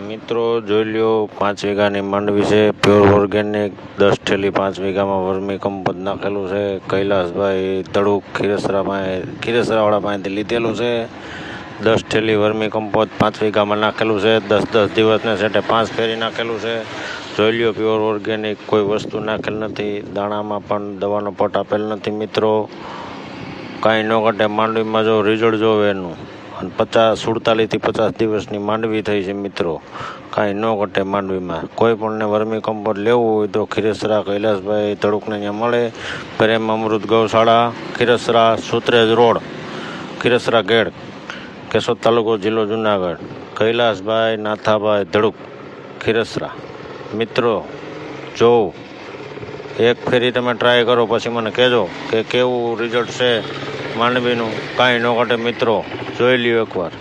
મિત્રો જોઈ લ્યો 5 વીઘાની માંડવી છે, પ્યોર ઓર્ગેનિક 10 થેલી 5 વીઘામાં વર્મી કમ્પોસ્ટ નાખેલું છે. કૈલાસભાઈ તડુક ખીરસરાવાળા પાસેથી લીધેલું છે. 10 થેલી વર્મી કમ્પોસ્ટ 5 વીઘામાં નાખેલું છે. 10 દિવસને સેટે 5 ફેરી નાખેલું છે. જોઈ લ્યો પ્યોર ઓર્ગેનિક, કોઈ વસ્તુ નાખેલ નથી. દાણામાં પણ દવાનો પટ આપેલ નથી. મિત્રો કાંઈ ન ઘટે માંડવીમાં જો રિઝલ્ટ જોવે એનું, અને 47 થી 50 દિવસની માંડવી થઈ છે. મિત્રો કાંઈ ન ઘટે માંડવીમાં. કોઈ પણને વર્મી કમ્પોસ્ટ લેવું હોય તો ખીરસરા કૈલાસભાઈ તડુકને અહીંયા મળે. પ્રેમ અમૃત ગૌશાળા, ખીરસરા, સુત્રેજ રોડ, ખીરસરા ગેડ, કેશોદ તાલુકો, જિલ્લો જુનાગઢ. કૈલાસભાઈ નાથાભાઈ ધડુક, ખીરસરા. મિત્રો જોઉં એક ફેરી તમે ટ્રાય કરો, પછી મને કહેજો કે કેવું રિઝલ્ટ છે માંડવીનું. કાંઈ ન ઘટે મિત્રો, જોઈ લ્યો એકવાર.